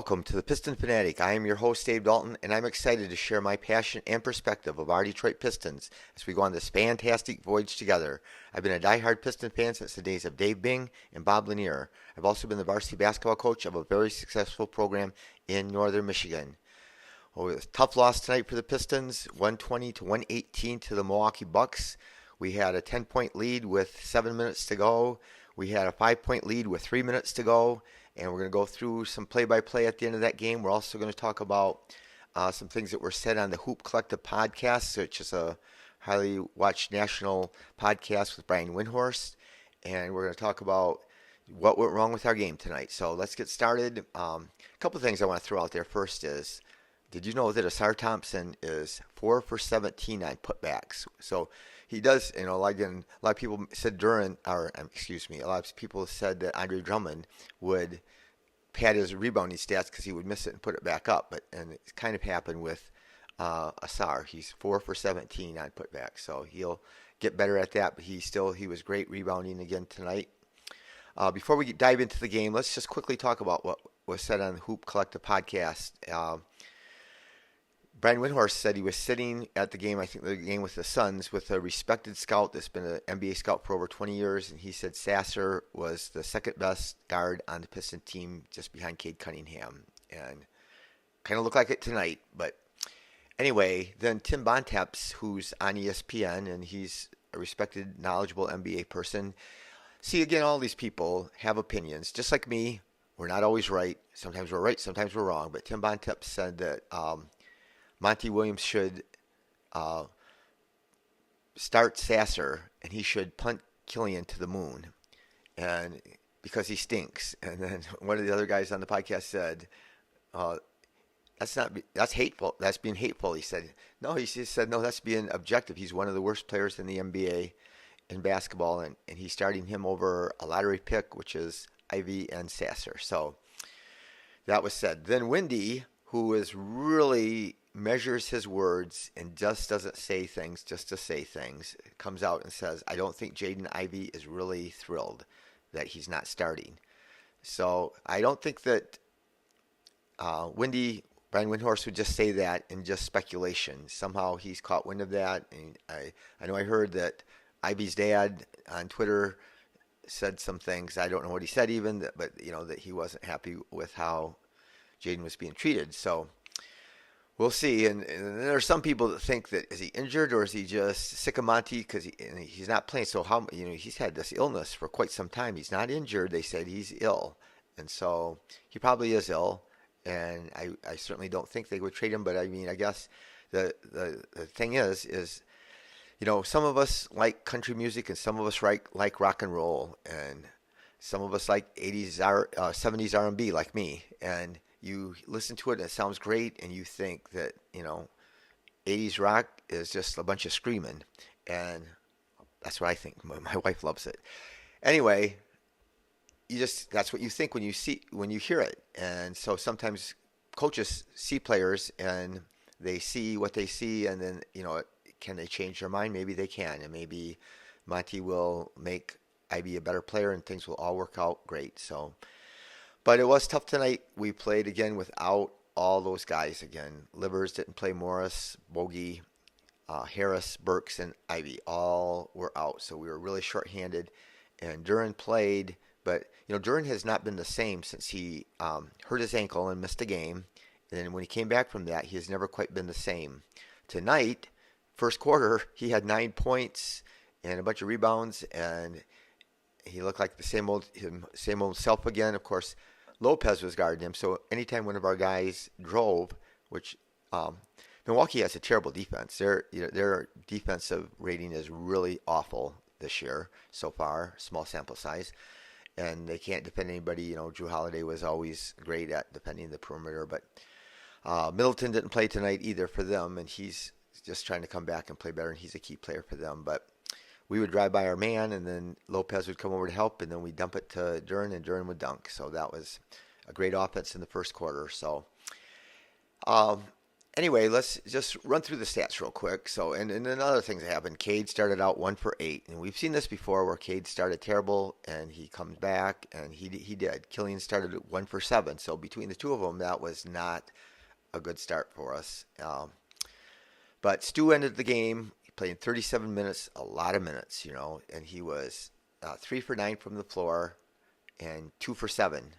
Welcome to the Piston Fanatic. I am your host, Dave Dalton, and I'm excited to share my passion and perspective of our Detroit Pistons as we go on this fantastic voyage together. I've been a diehard Piston fan since the days of Dave Bing and Bob Lanier. I've also been the varsity basketball coach of a very successful program in northern Michigan. Well, it was a tough loss tonight for the Pistons, 120 to 118 to the Milwaukee Bucks. We had a 10-point lead with 7 minutes to go. We had a 5-point lead with 3 minutes to go. And we're going to go through some play-by-play at the end of that game. We're also going to talk about some things that were said on the Hoop Collective podcast, which is a highly watched national podcast with Brian Windhorst. And we're going to talk about what went wrong with our game tonight. So let's get started. A couple of things I want to throw out there. First is, did you know that Sasser Thompson is 4 for 17 on putbacks? So he does, like a lot of people said a lot of people said that Andre Drummond would pad his rebounding stats because he would miss it and put it back up. And it kind of happened with Sasser. He's 4 for 17 on putbacks, so he'll get better at that. But he was great rebounding again tonight. Before we dive into the game, let's just quickly talk about what was said on the Hoop Collective podcast. Brian Windhorst said he was sitting at the game, I think the game with the Suns, with a respected scout that's been an NBA scout for over 20 years, and he said Sasser was the second best guard on the Piston team just behind Cade Cunningham. And kind of looked like it tonight. But anyway, then Tim Bontemps, who's on ESPN, and he's a respected, knowledgeable NBA person. See, again, all these people have opinions. Just like me, we're not always right. Sometimes we're right, sometimes we're wrong. But Tim Bontemps said that Monty Williams should start Sasser, and he should punt Killian to the moon, and because he stinks. And then one of the other guys on the podcast said, "That's hateful. That's being hateful." He said, "No." He just said, "No, that's being objective. He's one of the worst players in the NBA in basketball, and he's starting him over a lottery pick, which is Ivey and Sasser." So that was said. Then Windy, who is really measures his words and just doesn't say things just to say things, comes out and says, "I don't think Jaden Ivey is really thrilled that he's not starting." So I don't think that Brian Windhorst would just say that in just speculation. Somehow he's caught wind of that. And I know I heard that Ivey's dad on Twitter said some things. I don't know what he said even, but that he wasn't happy with how Jaden was being treated. So we'll see. And there are some people that think that, is he injured or is he just sick of Monty because he's not playing? So he's had this illness for quite some time. He's not injured. They said he's ill. And so he probably is ill. And I certainly don't think they would trade him. But I mean, I guess the thing is some of us like country music and some of us like rock and roll. And some of us like 70s R&B like me. And you listen to it and it sounds great, and you think that 80s rock is just a bunch of screaming, and that's what I think. My wife loves it. Anyway, that's what you think when you hear it. And so sometimes coaches see players and they see what they see, and then can they change their mind? Maybe they can, and maybe Monty will make Ivy a better player, and things will all work out great. So. But it was tough tonight. We played again without all those guys again. Livers didn't play. Morris, Bogey, Harris, Burks, and Ivy all were out. So we were really shorthanded. And Duran played, but Duran has not been the same since he hurt his ankle and missed a game. And then when he came back from that, he has never quite been the same. Tonight, first quarter, he had 9 points and a bunch of rebounds, and he looked like the same old self again. Of course, Lopez was guarding him, so anytime one of our guys drove, which Milwaukee has a terrible defense. Their defensive rating is really awful this year so far, small sample size, and they can't defend anybody. Drew Holiday was always great at defending the perimeter, but Middleton didn't play tonight either for them, and he's just trying to come back and play better, and he's a key player for them. But we would drive by our man, and then Lopez would come over to help, and then we'd dump it to Duran, and Duran would dunk. So that was a great offense in the first quarter. So Anyway, let's just run through the stats real quick. So, and then other things that happened. Cade started out 1 for 8, and we've seen this before where Cade started terrible and he comes back, and he did. Killian started at 1 for 7. So between the two of them, that was not a good start for us. But Stu ended the game. He played in 37 minutes, a lot of minutes, and he was 3 for 9 from the floor and 2 for 7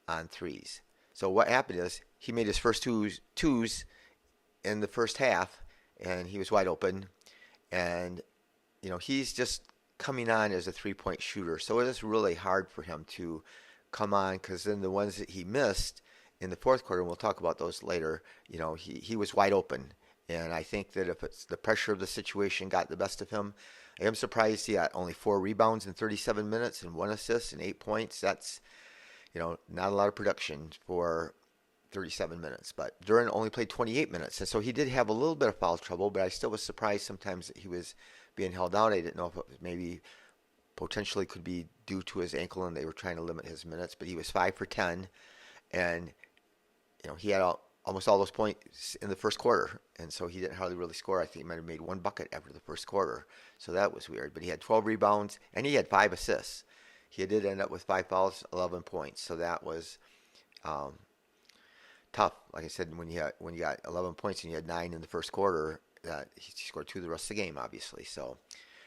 on threes. So what happened is he made his first twos in the first half, and he was wide open. And he's just coming on as a 3-point shooter, so it is really hard for him to come on, because then the ones that he missed in the fourth quarter, and we'll talk about those later, he was wide open. And I think that if it's the pressure of the situation got the best of him, I am surprised he got only 4 rebounds in 37 minutes and 1 assist and 8 points. That's not a lot of production for 37 minutes. But Duran only played 28 minutes, and so he did have a little bit of foul trouble, but I still was surprised sometimes that he was being held out. I didn't know if it was maybe potentially could be due to his ankle and they were trying to limit his minutes, but he was 5 for 10, and he had almost all those points in the first quarter, and so he didn't hardly really score. I think he might have made 1 bucket after the first quarter, so that was weird. But he had 12 rebounds, and he had 5 assists. He did end up with 5 fouls, 11 points, so that was tough. Like I said, when you got 11 points and you had 9 in the first quarter, that he scored 2 the rest of the game, obviously. So,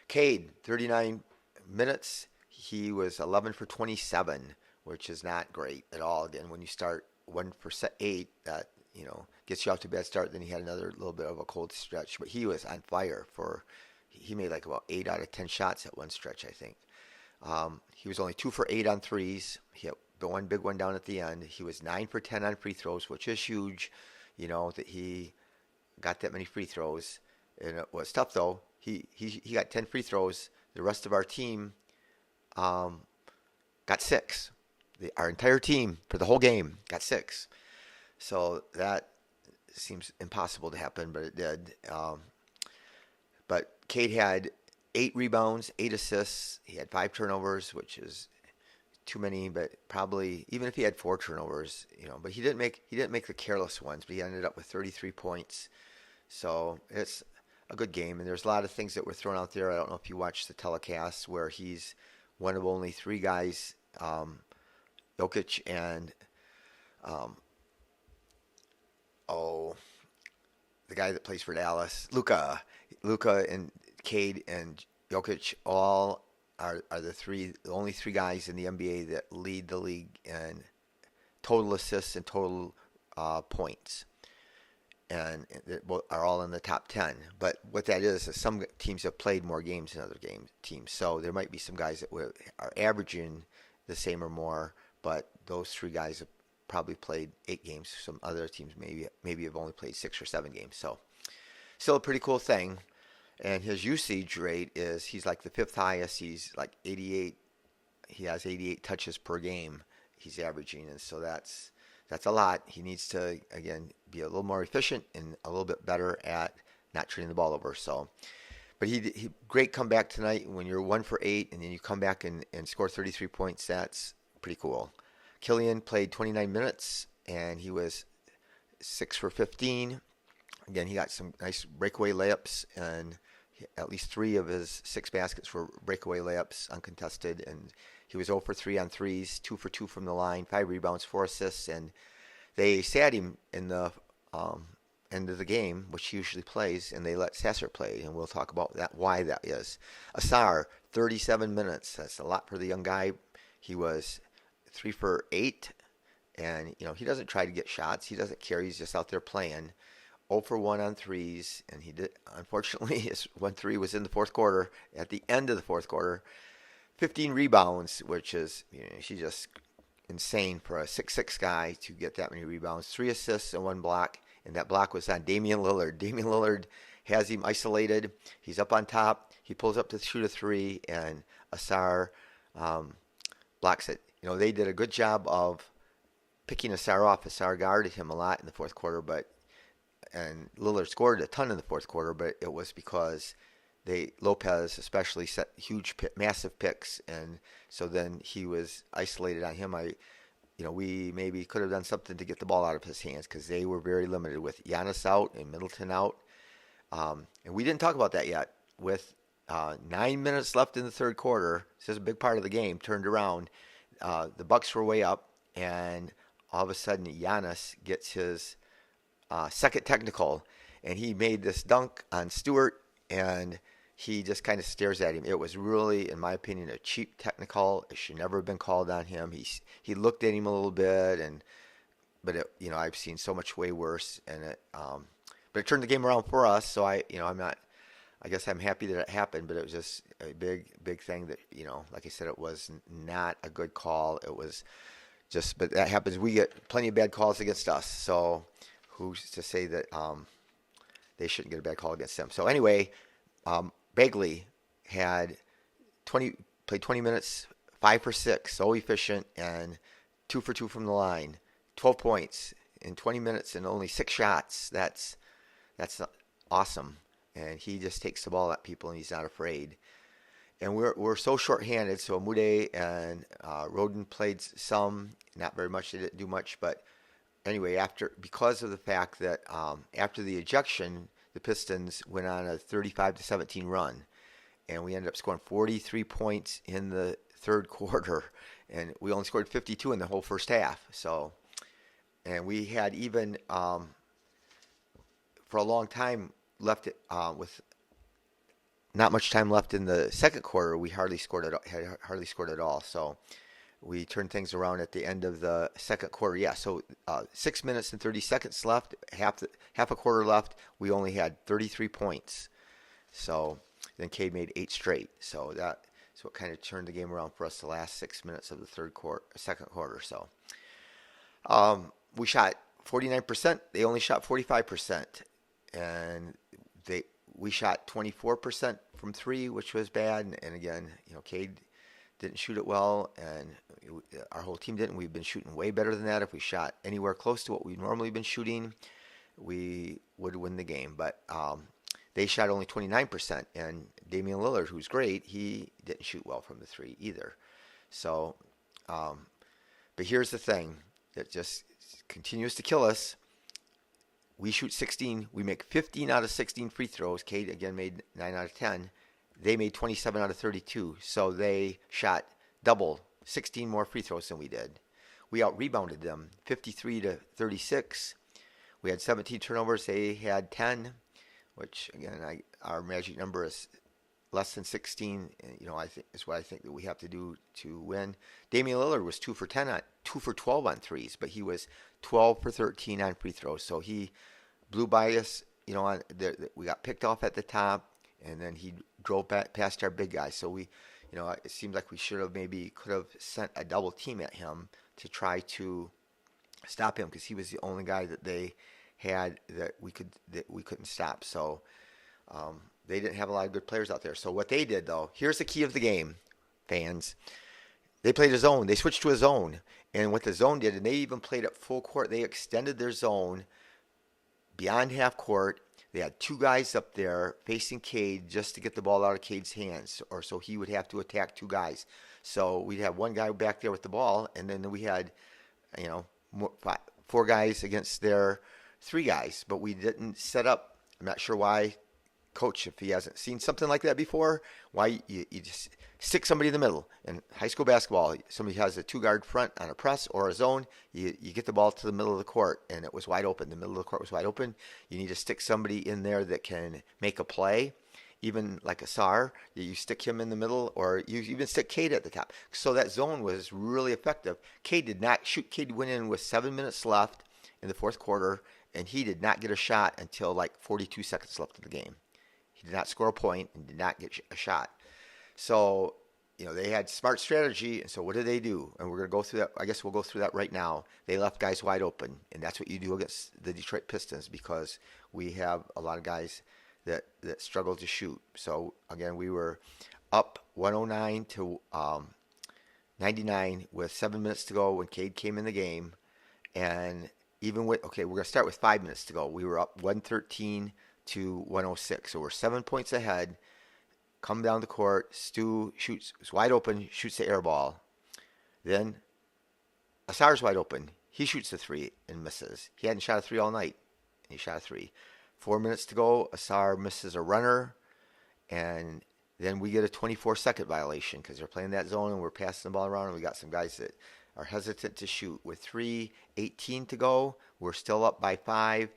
Cade, 39 minutes, he was 11 for 27, which is not great at all. Again, when you start 1 for 8, that gets you off to a bad start. Then he had another little bit of a cold stretch, but he was on fire he made like about 8 out of 10 shots at one stretch, I think. He was only 2 for 8 on threes. He had the one big one down at the end. He was 9 for 10 on free throws, which is huge, that he got that many free throws. And it was tough, though. He got 10 free throws. The rest of our team got 6. Our entire team for the whole game got 6. So that seems impossible to happen, but it did. But Cade had 8 rebounds, 8 assists. He had 5 turnovers, which is too many, but probably even if he had 4 turnovers, but he didn't make the careless ones, but he ended up with 33 points. So it's a good game, and there's a lot of things that were thrown out there. I don't know if you watched the telecast where he's one of only 3 guys, Jokic and the guy that plays for Dallas, Luka and Cade and Jokic all are the only 3 guys in the NBA that lead the league in total assists and total points, and are all in the top 10. But what that is some teams have played more games than other teams, so there might be some guys that are averaging the same or more, but those 3 guys have probably played 8 games. Some other teams maybe have only played 6 or 7 games. So still a pretty cool thing. And his usage rate he's like the 5th highest. He's like 88. He has 88 touches per game he's averaging, and so that's a lot. He needs to, again, be a little more efficient and a little bit better at not turning the ball over. So, but he great comeback tonight. When you're 1 for 8 and then you come back and score 33 points, that's pretty cool. Killian played 29 minutes and he was 6 for 15. Again, he got some nice breakaway layups, and at least 3 of his 6 baskets were breakaway layups, uncontested, and he was 0 for 3 on threes, 2 for 2 from the line, 5 rebounds, 4 assists, and they sat him in the end of the game, which he usually plays, and they let Sasser play, and we'll talk about why that is. Sasser, 37 minutes. That's a lot for the young guy. He was 3 for 8, and he doesn't try to get shots. He doesn't care. He's just out there playing. 0 for 1 on threes, and he did. Unfortunately, his 1-3 was in the fourth quarter. At the end of the fourth quarter, 15 rebounds, which is she's just insane for a 6'6" guy to get that many rebounds. 3 assists and 1 block, and that block was on Damian Lillard. Damian Lillard has him isolated. He's up on top. He pulls up to shoot a 3, and Sasser blocks it. They did a good job of picking Sasser off. Sasser guarded him a lot in the fourth quarter, and Lillard scored a ton in the fourth quarter, but it was because Lopez especially set massive picks, and so then he was isolated on him. we maybe could have done something to get the ball out of his hands because they were very limited with Giannis out and Middleton out. And we didn't talk about that yet. With 9 minutes left in the third quarter, this is a big part of the game, turned around. The Bucks were way up, and all of a sudden Giannis gets his second technical, and he made this dunk on Stewart, and he just kind of stares at him. It was really, in my opinion, a cheap technical. It should never have been called on him. He looked at him a little bit, but I've seen so much way worse, and but it turned the game around for us. So I'm not. I guess I'm happy that it happened, but it was just a big thing that like I said, it was not a good call. It was just, but that happens. We get plenty of bad calls against us. So who's to say that they shouldn't get a bad call against them? So anyway. Bagley had played 20 minutes, 5 for 6, so efficient, and 2 for 2 from the line, 12 points in 20 minutes and only 6 shots. That's awesome, and he just takes the ball at people and he's not afraid. And we're so short-handed. So Mude and Roden played some, not very much. They didn't do much, but anyway, because of the fact that after the ejection, the Pistons went on a 35-17 run, and we ended up scoring 43 points in the third quarter, and we only scored 52 in the whole first half. So, and we had even for a long time left with not much time left in the second quarter. We hardly scored at all. So we turned things around at the end of the second quarter. Yeah, so 6 minutes and 30 seconds left, half a quarter left. We only had 33 points. So then Cade made 8 straight. So it kind of turned the game around for us the last 6 minutes of the second quarter. So we shot 49%. They only shot 45%, and we shot 24% from 3, which was bad. And again, Cade didn't shoot it well, and our whole team didn't. We've been shooting way better than that. If we shot anywhere close to what we've normally been shooting, we would win the game. But they shot only 29%, and Damian Lillard, who's great, he didn't shoot well from the 3 either. So, but here's the thing that just continues to kill us. We shoot 16. We make 15 out of 16 free throws. Cade, again, made 9 out of 10. They made 27 out of 32, so they shot double, 16 more free throws than we did. We out-rebounded them, 53-36. We had 17 turnovers. They had 10, which, again, our magic number is less than 16. I think is what I think that we have to do to win. Damian Lillard was 2 for 12 on threes, but he was 12 for 13 on free throws. So he blew by us. We got picked off at the top, and then he drove back past our big guy. So it seemed like we could have sent a double team at him to try to stop him, because he was the only guy that they had that we couldn't stop. So they didn't have a lot of good players out there. So what they did, though, here's the key of the game, fans. They played a zone. They switched to a zone, and what the zone did, and they even played at full court. They extended their zone beyond half court. They had 2 guys up there facing Cade just to get the ball out of Cade's hands, or so he would have to attack 2 guys. So we'd have 1 guy back there with the ball, and then we had, 4 guys against their 3 guys. But we didn't set up. I'm not sure why, coach, if he hasn't seen something like that before, why you just stick somebody in the middle. In high school basketball, somebody has a 2-guard front on a press or a zone, you get the ball to the middle of the court, and it was wide open. The middle of the court was wide open. You need to stick somebody in there that can make a play, even like a Sar. You stick him in the middle, or you even stick Cade at the top. So that zone was really effective. Cade did not shoot. Cade went in with 7 minutes left in the fourth quarter, and he did not get a shot until like 42 seconds left of the game. He did not score a point and did not get a shot. So, they had smart strategy, and so what did they do? And we're going to go through that. I guess we'll go through that right now. They left guys wide open, and that's what you do against the Detroit Pistons, because we have a lot of guys that struggle to shoot. So, again, we were up 109 to 99 with 7 minutes to go when Cade came in the game. And even with, we're going to start with 5 minutes to go. We were up 113 to 106. So we're 7 points ahead. Come down the court. Stu shoots, is wide open, shoots the air ball. Then Asar's wide open. He shoots a three and misses. He hadn't shot a three all night, and he shot a three. 4 minutes to go. Asar misses a runner, and then we get a 24-second violation because they're playing that zone and we're passing the ball around, and we got some guys that are hesitant to shoot. With 3:18 to go, we're still up by 5.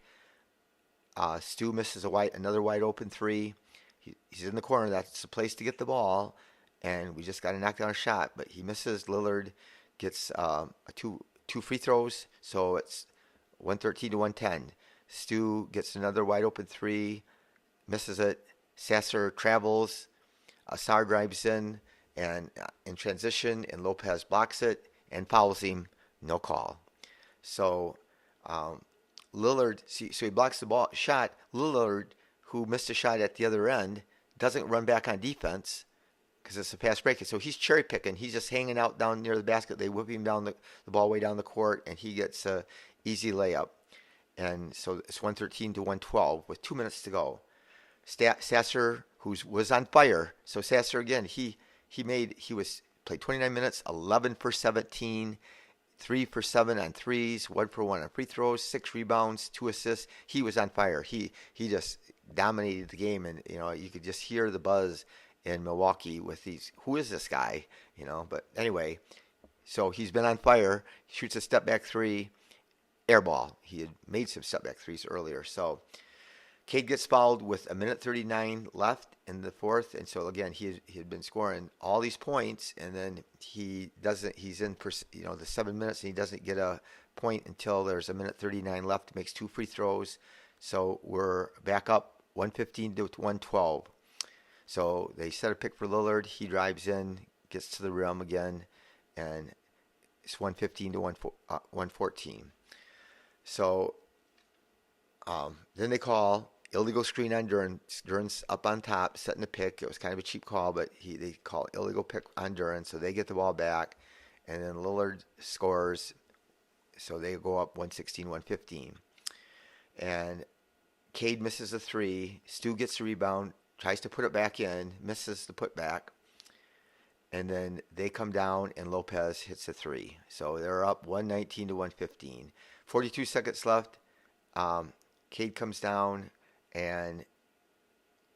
Stu misses another wide open three. He's in the corner. That's the place to get the ball, and we just got to knock down a shot. But he misses. Lillard gets two free throws, so it's 113 to 110. Stu gets another wide open three, misses it. Sasser travels. Asar drives in and in transition, and Lopez blocks it and fouls him. No call. So Lillard, so he blocks the shot. Lillard, who missed a shot at the other end, doesn't run back on defense because it's a fast break. So he's cherry picking. He's just hanging out down near the basket. They whip him down the ball way down the court, and he gets a easy layup. And so it's 113 to 112 with 2 minutes to go. Sasser, who was on fire. So Sasser again, he played 29 minutes, 11 for 17, 3 for 7 on threes, 1 for 1 on free throws, 6 rebounds, 2 assists. He was on fire. He just dominated the game, and you could just hear the buzz in Milwaukee with these. Who is this guy? But anyway, so he's been on fire. He shoots a step back three, air ball. He had made some step back threes earlier. So Cade gets fouled with 1:39 left in the fourth, and so again he had been scoring all these points, and then he doesn't. He's in the 7 minutes, and he doesn't get a point until there's 1:39 left. Makes 2 free throws, so we're back up 115 to 112. So they set a pick for Lillard. He drives in, gets to the rim again, and it's 115 to 114. So then they call illegal screen on Duran. Duran's up on top, setting the pick. It was kind of a cheap call, but they call illegal pick on Duran, so they get the ball back, and then Lillard scores, so they go up 116-115. And Cade misses a three. Stu gets the rebound, tries to put it back in, misses the putback, and then they come down, and Lopez hits a three. So they're up 119 to 115. 42 seconds left. Cade comes down and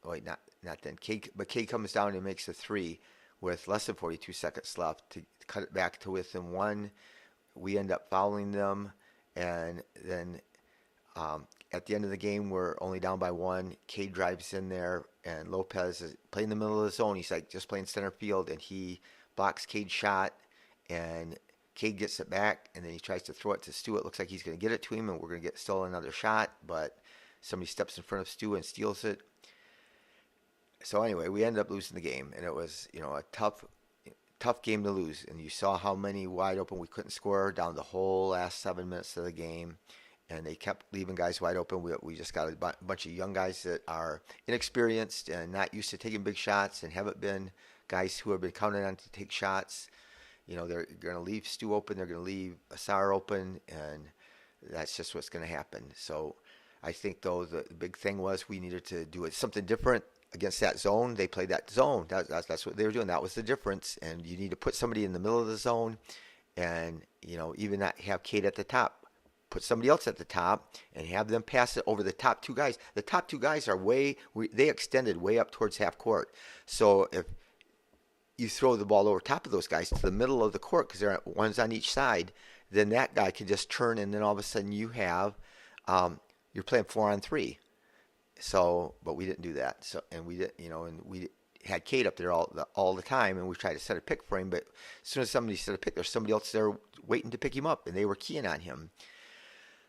not then. Cade comes down and makes a three with less than 42 seconds left to cut it back to within one. We end up fouling them, and then at the end of the game, we're only down by one. Cade drives in there, and Lopez is playing in the middle of the zone. He's like just playing center field, and he blocks Cade's shot, and Cade gets it back, and then he tries to throw it to Stu. It looks like he's going to get it to him, and we're going to get still another shot, but somebody steps in front of Stu and steals it. So anyway, we ended up losing the game, and it was a tough game to lose. And you saw how many wide open we couldn't score down the whole last 7 minutes of the game, and they kept leaving guys wide open. We just got a bunch of young guys that are inexperienced and not used to taking big shots, and haven't been guys who have been counted on to take shots. They're going to leave Stu open. They're going to leave Asar open, and that's just what's going to happen. So I think, though, the big thing was we needed to do something different against that zone. They played that zone. That's what they were doing. That was the difference. And you need to put somebody in the middle of the zone, and even not have Cade at the top. Put somebody else at the top and have them pass it over the top two guys. The top two guys are they extended way up towards half court. So if you throw the ball over top of those guys to the middle of the court, because they're one's on each side, then that guy can just turn, and then all of a sudden you have you're playing 4-on-3. So, but we didn't do that. So, and we didn't, and we had Cade up there all the time, and we tried to set a pick for him. But as soon as somebody set a pick, there's somebody else there waiting to pick him up, and they were keying on him.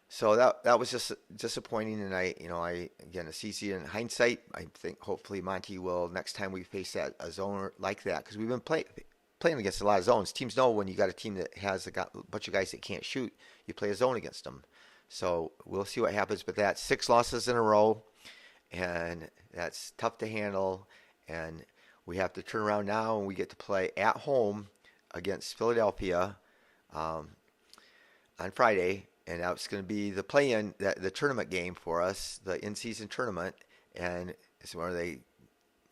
So that was just disappointing. And I again, it's easy in hindsight. I think hopefully Monty will, next time we face a zone like that, because we've been playing against a lot of zones. Teams know when you got a team that has a bunch of guys that can't shoot, you play a zone against them. So we'll see what happens. But that's 6 losses in a row, and that's tough to handle. And we have to turn around now, and we get to play at home against Philadelphia on Friday. And that's going to be the the tournament game for us, the in-season tournament. And it's where they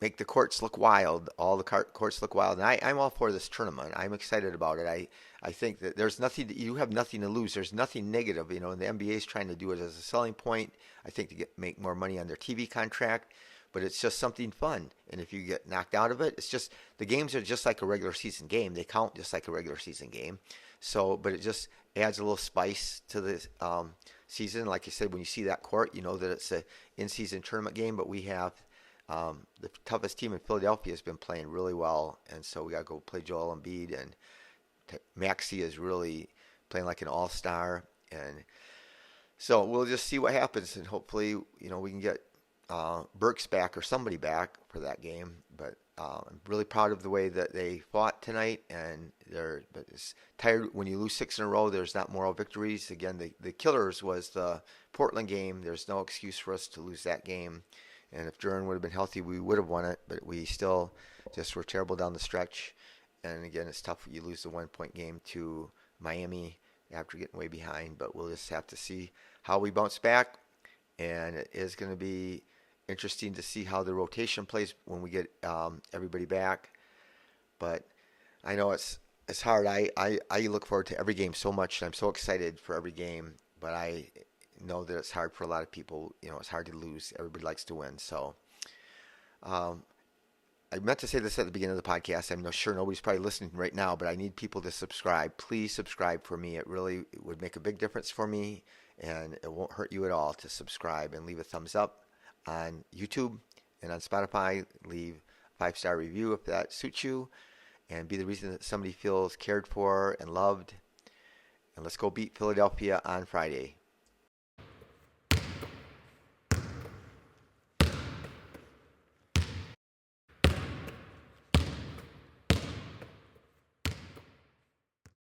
make the courts look wild. All the courts look wild, and I'm all for this tournament. I'm excited about it. I think that there's nothing. You have nothing to lose. There's nothing negative. And the NBA is trying to do it as a selling point. I think to make more money on their TV contract. But it's just something fun. And if you get knocked out of it, it's just the games are just like a regular season game. They count just like a regular season game. So, but it just adds a little spice to the season. Like you said, when you see that court, you know that it's a in-season tournament game. But we have the toughest team in Philadelphia has been playing really well, and so we got to go play Joel Embiid, and Maxey is really playing like an all-star, and so we'll just see what happens, and hopefully, we can get Burks back or somebody back for that game. But I'm really proud of the way that they fought tonight, and but it's tired when you lose 6 in a row. There's not moral victories. Again, the killers was the Portland game. There's no excuse for us to lose that game. And if Duran would have been healthy, we would have won it. But we still just were terrible down the stretch. And again, it's tough. You lose the 1-point game to Miami after getting way behind. But we'll just have to see how we bounce back. And it is going to be interesting to see how the rotation plays when we get everybody back. But I know it's hard. I look forward to every game so much. And I'm so excited for every game. But I know that it's hard for a lot of people. It's hard to lose. Everybody likes to win. So I meant to say this at the beginning of the podcast. I'm not sure nobody's probably listening right now, but I need people to subscribe. Please subscribe for me. It would make a big difference for me, and it won't hurt you at all to subscribe and leave a thumbs up on YouTube and on Spotify. Leave a 5-star review if that suits you, and be the reason that somebody feels cared for and loved. And let's go beat Philadelphia on Friday.